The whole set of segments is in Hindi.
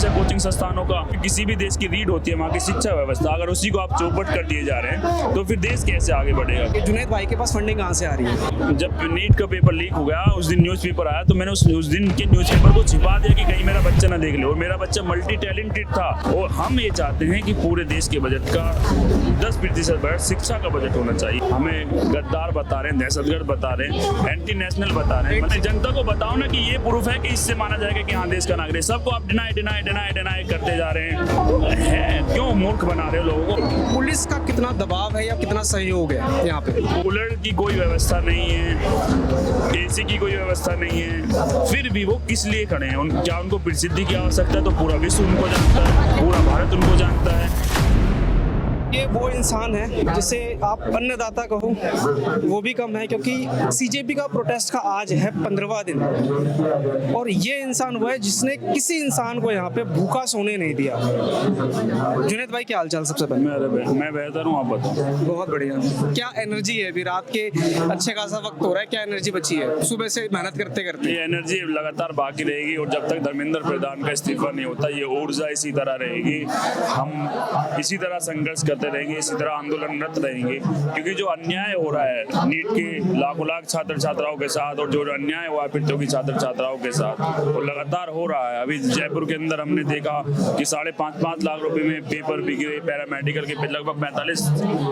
जैसे कोचिंग संस्थानों का किसी भी देश की रीढ़ होती है वहाँ की शिक्षा व्यवस्था, अगर उसी को आप चौपट कर दिए जा रहे हैं तो फिर देश कैसे आगे बढ़ेगा। जुनैद भाई के पास फंडिंग कहाँ से आ रही है? जब नीट का पेपर लीक हो गया उस दिन न्यूज़पेपर आया तो मैंने उस दिन के न्यूज़पेपर को छिपा दिया कि कहीं मेरा बच्चा ना देख ले, और मेरा बच्चा मल्टी टैलेंटेड था। और हम ये चाहते हैं कि पूरे देश के बजट का 10% बजट शिक्षा का बजट होना चाहिए। हमें गद्दार बता रहे हैं, दहशतगर्द बता रहे हैं, एंटी नेशनल बता रहे हैं। मतलब जनता को बताओ ना कि ये प्रूफ है कि इससे माना जाएगा कि हाँ देश का नागरिक। सबको आप डिनाई करते जा रहे हैं, क्यों मूर्ख बना रहे हो लोगों को। पुलिस का कितना दबाव है या कितना सहयोग है यहाँ पे? कूलर की कोई व्यवस्था नहीं है, एसी की कोई व्यवस्था नहीं है, फिर भी वो किस लिए खड़े हैं? क्या उनको प्रसिद्धि की आवश्यकता है? तो पूरा विश्व उनको जानता है, पूरा भारत उनको जानता है। ये वो इंसान है जिसे आप अन्नदाता कहो वो भी कम है, क्योंकि सीजेपी का प्रोटेस्ट का आज है 15वां दिन, और ये इंसान वो है जिसने किसी इंसान को यहाँ पे भूखा सोने नहीं दिया। जुनैद भाई क्या हालचाल? सबसे पहले मैं बेहतर हूँ, आप बताओ। बहुत बढ़िया। क्या एनर्जी है? अभी रात के अच्छे खासा वक्त हो रहा है, क्या एनर्जी बची है सुबह से मेहनत करते करते? ये एनर्जी लगातार बाकी रहेगी, और जब तक धर्मेंद्र प्रधान का इस्तीफा नहीं होता ये ऊर्जा इसी तरह रहेगी। हम इसी तरह संघर्ष करते रहेंगे, इसी तरह आंदोलनरत रहेंगे, क्योंकि जो अन्याय हो रहा है नीट के लाख छात्र छात्राओं के साथ, और जो अन्याय हुआ है पिट्ठों की छात्र छात्राओं के साथ, वो लगातार हो रहा है। अभी जयपुर के अंदर हमने देखा कि 5.5 लाख रुपए में पेपर भी गिरे, पैरामेडिकल के लगभग 45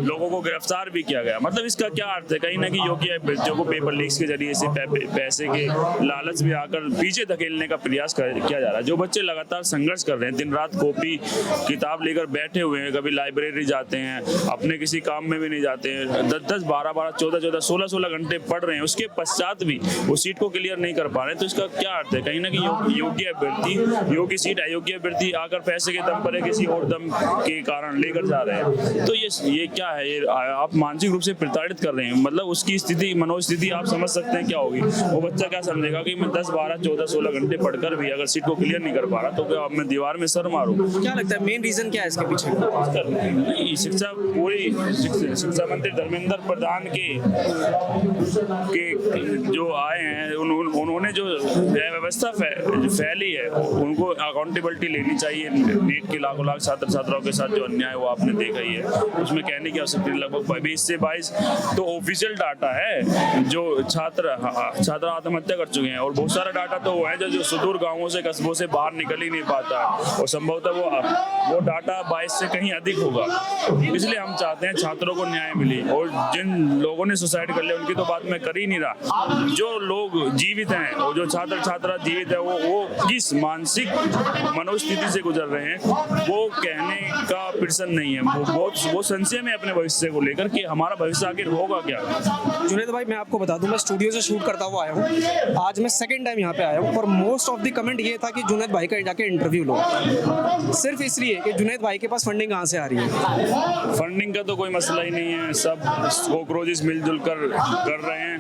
लोगों को गिरफ्तार भी किया गया। मतलब इसका क्या अर्थ है? कहीं ना कहीं योगी अभ्यर्थियों को पेपर लीक्स के जरिए से पैसे के लालच में आकर पीछे धकेलने का प्रयास किया जा रहा है। जो बच्चे लगातार संघर्ष कर रहे हैं, दिन रात कॉपी किताब लेकर बैठे हुए हैं, कभी लाइब्रेरी जाते हैं, अपने किसी काम में भी नहीं जाते हैं, 10-10, 12-12, 14-14, 16-16 घंटे पढ़ रहे हैं, उसके पश्चात भी वो सीट को क्लियर नहीं कर पा रहे हैं। तो इसका क्या अर्थ है? कहीं ना कहीं योग्य अभ्यर्थी, योग्य सीट अयोग्य अभ्यर्थी आकर पैसे के दम पर किसी और दम के कारण लेकर जा रहे हैं। तो ये क्या है? ये आप मानसिक रूप से प्रताड़ित कर रहे हैं। मतलब उसकी स्थिति, मनोस्थिति आप समझ सकते हैं क्या होगी। वो बच्चा क्या समझेगा कि मैं 10, 12, 14, 16 घंटे पढ़कर भी अगर सीट को क्लियर नहीं कर पा रहा तो क्या मैं दीवार में सर मारूं? क्या लगता है मेन रीजन क्या है इसके पीछे? शिक्षा पूरी शिक्षा मंत्री धर्मेंद्र प्रधान के जो आए हैं उन्होंने जो व्यवस्था फैली है उनको अकाउंटेबिलिटी लेनी चाहिए। नीट के लाख छात्र छात्राओं के साथ जो अन्याय वो आपने देखा ही है, उसमें कहने की आवश्यकता नहीं। लगभग 20 से 22 तो ऑफिशियल डाटा है जो छात्र आत्महत्या कर चुके हैं, और बहुत सारा डाटा तो वो है जो सुदूर गांवों से कस्बों से बाहर निकल ही नहीं पाता, और संभवतः वो डाटा 22 से कहीं अधिक होगा। इसलिए हम चाहते हैं छात्रों को न्याय मिले, और जिन लोगों ने सुसाइड कर लिया उनकी तो बात मैं कर ही नहीं रहा। जो लोग जीवित हैं और जो छात्र छात्रा जीवित है वो किस मानसिक मनोस्थिति से गुजर रहे हैं वो कहने का प्रश्न नहीं है। वो संशय में अपने भविष्य को लेकर कि हमारा भविष्य आखिर होगा क्या। जुनैद भाई मैं आपको बता दूं, मैं स्टूडियो से शूट करता हुआ आया हूँ, आज मैं सेकंड टाइम यहाँ पे आया हूँ, और मोस्ट ऑफ द कमेंट ये था कि जुनैद भाई का जाके इंटरव्यू लो, सिर्फ इसलिए कि जुनैद भाई के पास फंडिंग कहाँ से आ रही है। फंडिंग का तो कोई मसला ही नहीं है, सब कोक्रोचेस मिलजुल कर रहे हैं।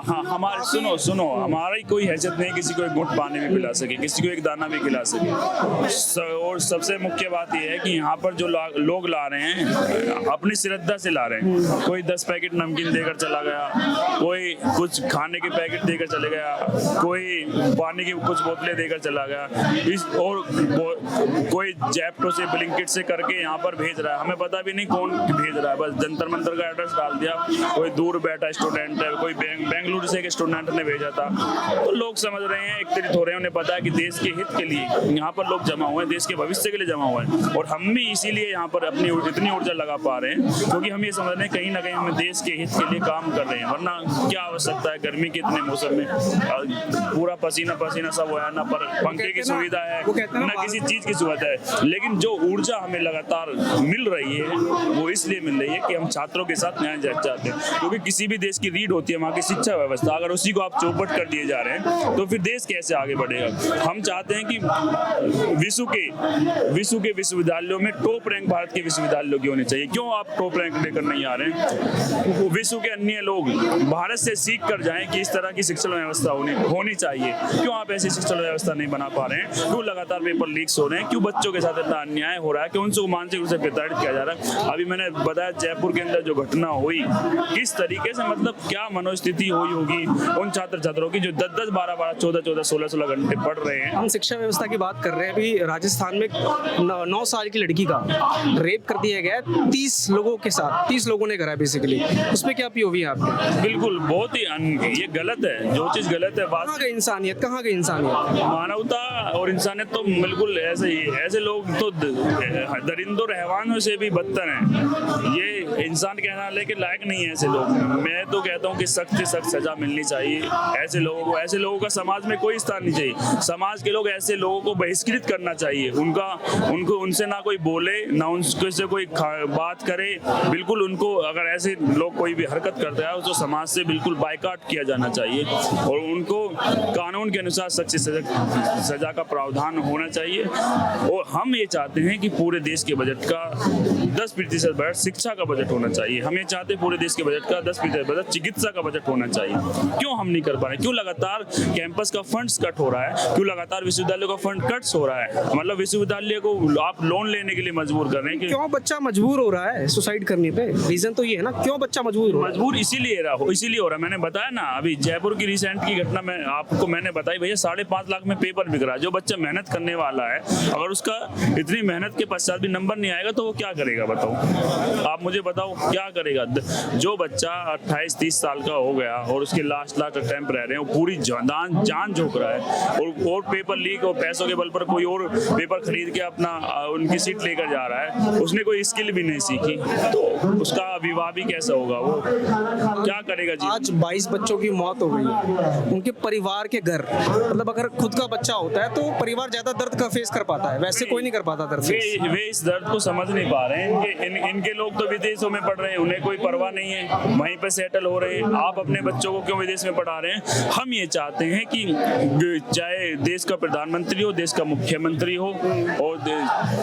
हाँ, हमारे सुनो हमारी कोई हैसियत नहीं किसी को एक घुट पानी भी पिला सके, किसी को एक दाना भी खिला सके। और सबसे मुख्य बात यह है कि यहाँ पर जो लोग ला रहे हैं अपनी श्रद्धा से ला रहे हैं। कोई 10 पैकेट नमकीन देकर चला गया, कोई कुछ खाने के पैकेट देकर चले गया, कोई पानी की कुछ बोतलें देकर चला गया, और कोई जैप्टो से ब्लिंकिट से करके यहाँ पर भेज रहा है। हमें पता भी नहीं कौन भेज रहा है, बस जंतर मंतर का एड्रेस डाल दिया, कोई दूर बैठा स्टूडेंट है, कोई बेंगलुरु से एक स्टूडेंट ने भेजा था। तो लोग समझ रहे हैं, एकत्रित हो रहे हैं, उन्हें पता है कि देश के हित के लिए यहाँ पर लोग जमा हुए हैं, देश के भविष्य के लिए जमा हुए हैं, और हम भी इसीलिए यहाँ पर अपनी इतनी ऊर्जा लगा पा रहे हैं क्योंकि हम ये समझ रहे हैं कहीं ना कहीं हम देश के हित के लिए काम कर रहे हैं। वरना क्या आवश्यकता है गर्मी के इतने मौसम में पूरा पसीना सब हो, ना पर पंखे की सुविधा है ना किसी चीज की सुविधा है, लेकिन जो ऊर्जा हमें लगातार मिल रही है वो इसलिए मिल रही है कि हम छात्रों के साथ न्याय चाहते हैं। क्योंकि किसी भी देश की रीढ़ होती है वहाँ की शिक्षा व्यवस्था, अगर उसी को आप चौपट कर दिए जा रहे हैं तो फिर देश कैसे आगे बढ़ेगा। हम चाहते हैं कि विश्व के विश्वविद्यालयों में टॉप रैंक भारत के विश्वविद्यालयों की होनी चाहिए। क्यों आप टॉप रैंक लेकर नहीं आ रहे हैं? विश्व के अन्य लोग भारत से सीख कर जाएं कि इस तरह की शिक्षण व्यवस्था होनी चाहिए। क्यों आप ऐसी शिक्षण व्यवस्था नहीं बना पा रहे हैं? क्यों लगातार पेपर लीक्स हो रहे हैं? क्यों बच्चों के साथ इतना अन्याय हो रहा है? क्यों उनको मानसिक रूप से प्रताड़ित किया जा रहा रहा है। अभी मैंने बताया जयपुर के अंदर जो घटना हुई, किस तरीके से मतलब क्या मनोस्थिति हुई होगी उन छात्र छात्रों की जो 10-10, 12-12, 14-14, 16-16 घंटे पढ़ रहे हैं। हम शिक्षा व्यवस्था की बात कर रहे हैं। अभी राजस्थान में 9 साल की लड़की का रेप कर दिया गया 30 लोगों के साथ, 30 लोगों ने करा बेसिकली। उसमें क्या पीओवी है आपकी? बिल्कुल, बहुत ही ये गलत है, जो चीज गलत है। कहाँ गई इंसानियत, कहाँ गई इंसानियत? मानवता और इंसानियत तो बिल्कुल ऐसे ही, ऐसे लोग तो दरिंदों रहवानों से भी बदतर हैं। ये इंसान कहना लेके लायक नहीं है ऐसे लोग। मैं तो कहता हूँ कि सख्त से सख्त सजा मिलनी चाहिए ऐसे लोगों को। ऐसे लोगों का समाज में कोई स्थान नहीं चाहिए। समाज के लोग ऐसे लोगों को बहिष्कृत करना चाहिए। उनको उनसे ना कोई बोले, ना उनसे कोई बात करे। बिल्कुल उनको, अगर ऐसे लोग कोई भी हरकत करता है तो समाज से बिल्कुल बायकॉट किया जाना चाहिए और उनको कानून के अनुसार सख्त से सजा का प्रावधान होना चाहिए। और हम ये चाहते हैं कि पूरे देश के बजट का 10% बजट शिक्षा का बजट होना चाहिए। हम ये चाहते हैं पूरे देश के बजट का 10% बजट चिकित्सा का बजट होना चाहिए। क्यों हम नहीं कर पा रहे? क्यों लगातार कैंपस का फंड्स कट हो रहा है? क्यों लगातार विश्वविद्यालयों का फंड कट्स हो रहा है? मतलब विश्वविद्यालय को आप लोन लेने के लिए मजबूर कर रहे हैं कि क्यों बच्चा मजबूर हो रहा है सुसाइड करने पे? रीजन तो ये है ना, क्यों बच्चा मजबूर हो रहा है? मजबूर इसीलिए हो रहा है। मैंने बताया ना, अभी जयपुर की रिसेंट की घटना में आपको मैंने बताई, भैया 5.5 लाख में पेपर बिक रहा है। जो बच्चा मेहनत करने वाला है, अगर उसका इतनी मेहनत के पश्चात भी नंबर नहीं आएगा तो वो क्या करेगा? बताओ, आप मुझे बताओ क्या करेगा? जो बच्चा 28-30 साल का हो गया और उसके लास्ट अटेम्प्ट रह रहे हैं, वो पूरी जान झोंक रहा है और पेपर लीक और पैसों के बल पर कोई और पेपर खरीद के अपना उनकी सीट लेकर जा रहा है। उसने कोई स्किल भी नहीं सीखी तो उसका विवाह भी कैसा होगा? वो क्या करेगा जी? आज 22 बच्चों की मौत हो गई है। उनके परिवार के घर, मतलब अगर खुद का बच्चा होता है तो परिवार ज्यादा दर्द का फेस कर पाता है, वैसे कोई नहीं कर पाता दर्द फेस। वे इस दर्द को समझ नहीं पा रहे हैं। इनके लोग तो विदेशों में पढ़ रहे हैं, उन्हें कोई परवाह नहीं है, वहीं पे सेटल हो रहे हैं। आप अपने बच्चों को क्यों विदेश में पढ़ा रहे हैं? हम ये चाहते हैं कि चाहे देश का प्रधानमंत्री हो, देश का मुख्यमंत्री हो और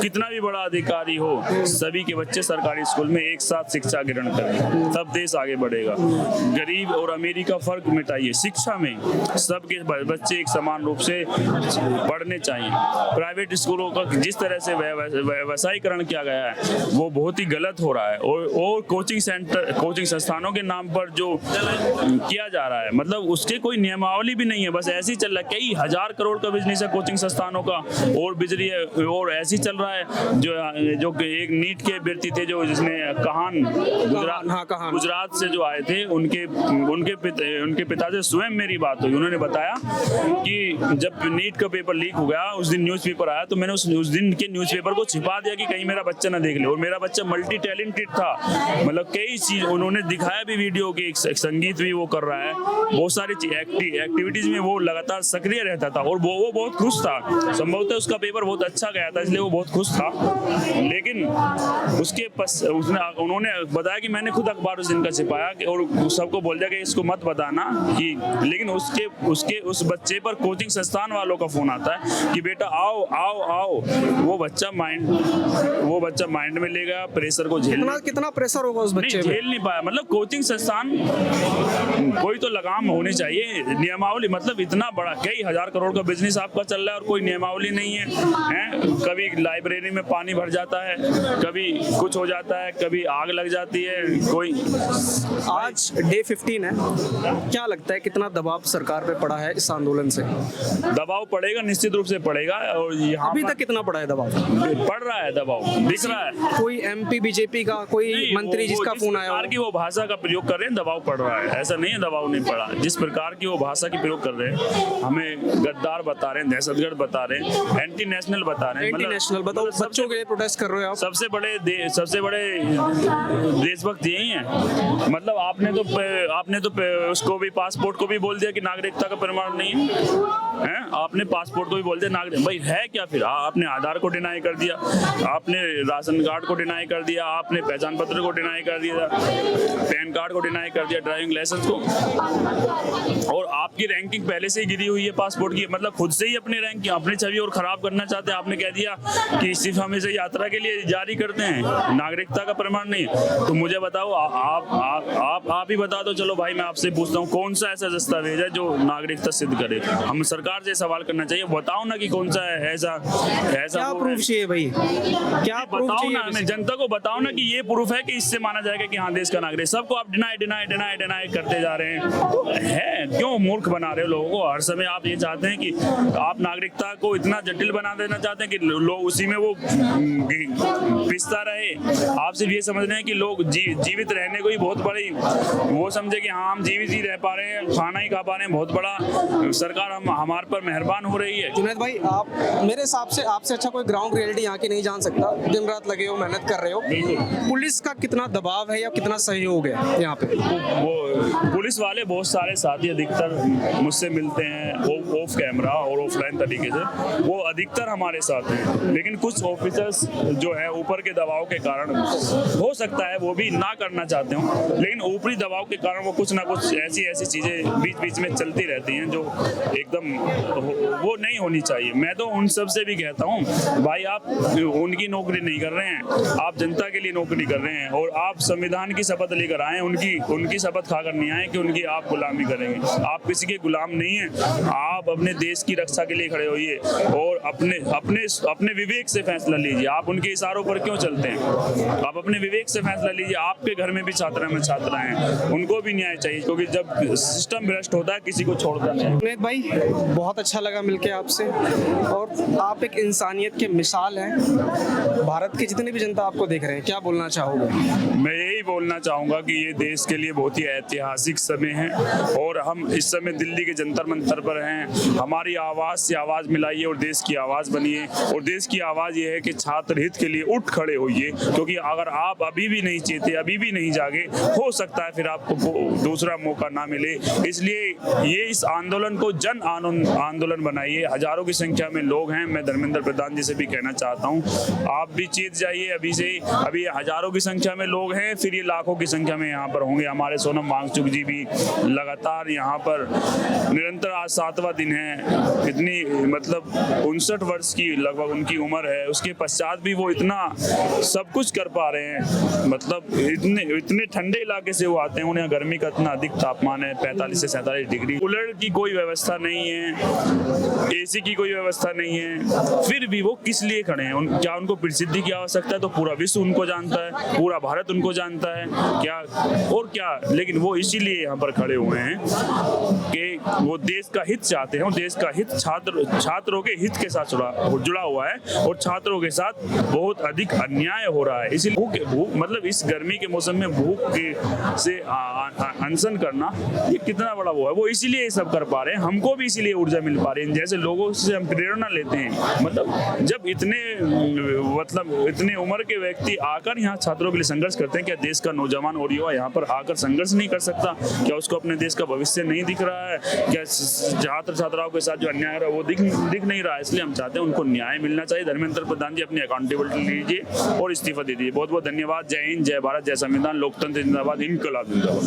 कितना भी बड़ा अधिकारी हो, सभी के बच्चे सरकारी स्कूल में एक साथ शिक्षा ग्रहण करें, तब देश आगे बढ़ेगा। गरीब और अमीरी का फर्क मिटाइए। शिक्षा में सबके बच्चे एक समान रूप से पढ़ने चाहिए। प्राइवेट स्कूलों का जिस तरह से व्यवसायीकरण किया गया है वो बहुत ही गलत हो रहा है। और कोचिंग संस्थानों के नाम पर जो किया जा रहा है, मतलब उसके कोई नियमावली भी नहीं है, बस ऐसे ही चल रहा है। कई हजार करोड़ का बिजनेस है कोचिंग संस्थानों का और बिजली है और ऐसे ही चल रहा है। जो एक नीट के अभ्यर्थी थे जो जिसने गुजरात से जो आए थे, उनके पिता से स्वयं मेरी बात हुई। उन्होंने बताया कि जब नीट का पेपर लीक हो गया, उस दिन न्यूज़पेपर आया तो मैंने उस दिन के न्यूज़पेपर को छिपा दिया कि कहीं मेरा बच्चा ना देख ले। और मेरा बच्चा मल्टी टैलेंटेड था, मतलब कई चीज उन्होंने दिखाया भी वीडियो के, संगीत भी वो कर रहा है, बहुत सारी एक्टिविटीज में वो लगातार सक्रिय रहता था और वो बहुत खुश था। संभवतः उसका पेपर बहुत अच्छा गया था इसलिए वो बहुत खुश था। लेकिन उन्होंने बताया कि मैंने खुद अखबार उस दिन का छिपाया और सबको बोल दिया कि इसको मत बताना कि, लेकिन उस बच्चे पर कोचिंग संस्थान वालों का फोन आता है कि बेटा आओ आओ आओ। वो बच्चा माइंड में ले गया, प्रेशर को कितना प्रेशर होगा उस बच्चे झेल नहीं पाया। मतलब कोचिंग संस्थान कोई तो लगाम होनी चाहिए, नियमावली। मतलब इतना बड़ा कई हजार करोड़ का बिजनेस आपका चल रहा है और कोई नियमावली नहीं है। कभी लाइब्रेरी में पानी भर जाता है, कभी कुछ हो जाता है, कभी आग लग जाती है। कोई आज डे 15 है, क्या लगता है कितना दबाव सरकार पे पड़ा है इस आंदोलन से? दबाव पड़ेगा, निश्चित रूप से पड़ेगा। और यहाँ अभी तक कितना पड़ा है दबाव? पड़ रहा है, दबाव दिख रहा है। कोई MP बीजेपी का कोई मंत्री जिसका फोन आया की वो भाषा का प्रयोग कर रहे हैं, दबाव पड़ रहा है। ऐसा नहीं है दबाव नहीं पड़ा। जिस प्रकार की वो भाषा की प्रयोग कर रहे हैं, हमें गद्दार बता रहे हैं, दहशतगर्द बता रहे हैं, एंटी नेशनल बता रहे हैं। एंटी नेशनल बताओ, बच्चों के लिए प्रोटेस्ट कर रहे हो आप? सबसे बड़े देशभक्त यही है। मतलब आपने तो उसको भी, पासपोर्ट को भी बोल दिया कि नागरिकता का प्रमाण नहीं है। आपने पासपोर्ट को भी बोल दिया नागरिक। भाई है क्या फिर? आपने आधार को डिनाई कर दिया, आपने राशन कार्ड को डिनाई कर दिया, आपने पहचान पत्र को डिनाई कर दिया, पैन कार्ड को डिनाई कर दिया, ड्राइविंग लाइसेंस को। और आपकी रैंकिंग पहले से ही गिरी हुई है पासपोर्ट की, मतलब खुद से ही अपनी रैंक अपनी छवि और खराब करना चाहते हैं। आपने कह दिया कि सिर्फ हम इसे यात्रा के लिए जारी करते हैं, नागरिकता का प्रमाण नहीं। तो मुझे बताओ, आप ही बता दो। चलो भाई, मैं आपसे पूछता हूँ, कौन सा ऐसा दस्तावेज है जो नागरिकता सिद्ध करे? हम सरकार से सवाल करना चाहिए, बताओ ना कि कौन सा है ऐसा क्या प्रूफ चाहिए भाई? क्या प्रूफ बताओ चाहिए? ना, हमें जनता को बताओ ना कि ये प्रूफ है कि इससे माना जाएगा कि हाँ देश का नागरिक। सबको आप डिनाई करते जा रहे हैं। क्यों मूर्ख बना रहे हो लोगों को? हर समय आप ये चाहते हैं कि आप नागरिकता को इतना जटिल बना देना चाहते हैं कि लोग उसी में वो पिसता रहे। आप सिर्फ ये समझ रहे हैं कि लोग जीवित रहने को ही बहुत बड़ी वो समझे कि हाँ हम जीवित ही रह पा रहे हैं, खाना ही खा पा रहे हैं, बहुत बड़ा सरकार हमारे पर मेहरबान हो रही है। जुनैद भाई, आप मेरे हिसाब से आपसे अच्छा कोई ग्राउंड रियलिटी यहाँ की नहीं जान सकता। दिन रात लगे हो, मेहनत कर रहे हो। पुलिस का कितना दबाव है या कितना सहयोग है यहाँ पे? वो पुलिस वाले बहुत सारे साथी अधिकतर मुझसे मिलते हैं ऑफ कैमरा और ऑफलाइन तरीके से, वो अधिकतर हमारे साथ हैं। लेकिन कुछ ऑफिसर्स जो है ऊपर के दबाव के कारण, हो सकता है वो भी ना करना चाहते हो, लेकिन ऊपरी दबाव के कारण वो कुछ ना कुछ ऐसी चीजें बीच बीच में चलती रहती हैं जो एकदम वो नहीं होनी चाहिए। मैं तो उन सब से भी कहता हूँ, भाई आप उनकी नौकरी नहीं कर रहे हैं, आप जनता के लिए नौकरी कर रहे हैं, और आप संविधान की शपथ लेकर आए, उनकी शपथ खाकर नहीं आए कि उनकी आप गुलामी करेंगे। आप किसी के गुलाम नहीं हैं, आप अपने देश की रक्षा के लिए खड़े होइए और अपने विवेक से फैसला लीजिए। आप उनके इशारों पर क्यों चलते हैं? आप अपने विवेक से फैसला लीजिए। आपके घर में भी छात्रा हैं, उनको भी न्याय चाहिए, क्योंकि जब सिस्टम भ्रष्ट होता है किसी को छोड़ता नहीं। जुनैद भाई, बहुत अच्छा लगा मिलके आपसे, और आप एक इंसानियत के मिसाल हैं। भारत की जितनी भी जनता आपको देख रहे हैं, क्या बोलना चाहोगे? मैं यही बोलना चाहूँगा कि ये देश के लिए बहुत ही ऐतिहासिक समय है, और हम इस समय दिल्ली के जंतर मंतर पर हैं। हमारी आवाज़ से आवाज़ मिलाइए और देश की आवाज़ बनिए। और देश की आवाज़ ये है कि छात्र हित के लिए उठ खड़े होइए, क्योंकि अगर आप अभी भी नहीं चेते, अभी भी नहीं जागे, हो सकता है फिर आपको दूसरा मौका ना मिले। इसलिए ये इस आंदोलन को जन आंदोलन बनाइए। हजारों की संख्या में लोग हैं। मैं धर्मेंद्र प्रधान जी से भी कहना चाहता हूँ, आप भी चेत जाइए अभी से। अभी हजारों की संख्या में लोग हैं, फिर ये लाखों की संख्या में यहाँ पर होंगे। हमारे सोनम वांगचुक जी भी लगातार यहाँ पर निरंतर, आज 7वां दिन है। इतनी मतलब 59 वर्ष की लगभग उनकी उम्र है, उसके पश्चात भी वो इतना सब कुछ कर पा रहे हैं। मतलब इतने ठंडे इलाके से वो आते हैं, उन्हें गर्मी का इतना अधिक तापमान है, 45 से 47 डिग्री। कूलर की कोई व्यवस्था नहीं है, एसी की कोई व्यवस्था नहीं है, फिर भी वो किस लिए खड़े हैं? क्या उनको प्रसिद्धि की आवश्यकता है? तो पूरा विश्व उनको जानता है, पूरा भारत उनको जानता है क्या, और क्या। लेकिन वो इसीलिए यहाँ पर खड़े हुए हैं कि वो देश का हित चाहते हैं। देश का हित छात्रों के हित के साथ जुड़ा हुआ है, और छात्रों के साथ बहुत अधिक अन्याय हो रहा है। इसीलिए भूख मतलब इस गर्मी के मौसम में भूख से अनशन करना ये कितना बड़ा वो है, वो इसीलिए ये सब कर पा रहे हैं। हमको भी इसीलिए ऊर्जा मिल पा रही है। जैसे लोगों से हम प्रेरणा लेते हैं, मतलब जब इतने उम्र के व्यक्ति आकर यहाँ छात्रों के लिए संघर्ष करते हैं, क्या देश का नौजवान और युवा यहाँ पर आकर संघर्ष नहीं कर सकता? क्या उसको अपने देश का भविष्य नहीं दिख रहा है? क्या छात्र छात्राओं के साथ जो अन्याय हो रहा है वो दिख नहीं रहा है? इसलिए हम चाहते हैं उनको न्याय मिलना चाहिए। धर्मेंद्र प्रधान जी अपनी अकाउंटेबिलिटी लीजिए और इस्तीफा दे दीजिए। बहुत बहुत धन्यवाद। जय हिंद, जय भारत, जय संविधान, लोकतंत्र जिंदाबाद, इनकलाब जिंदाबाद।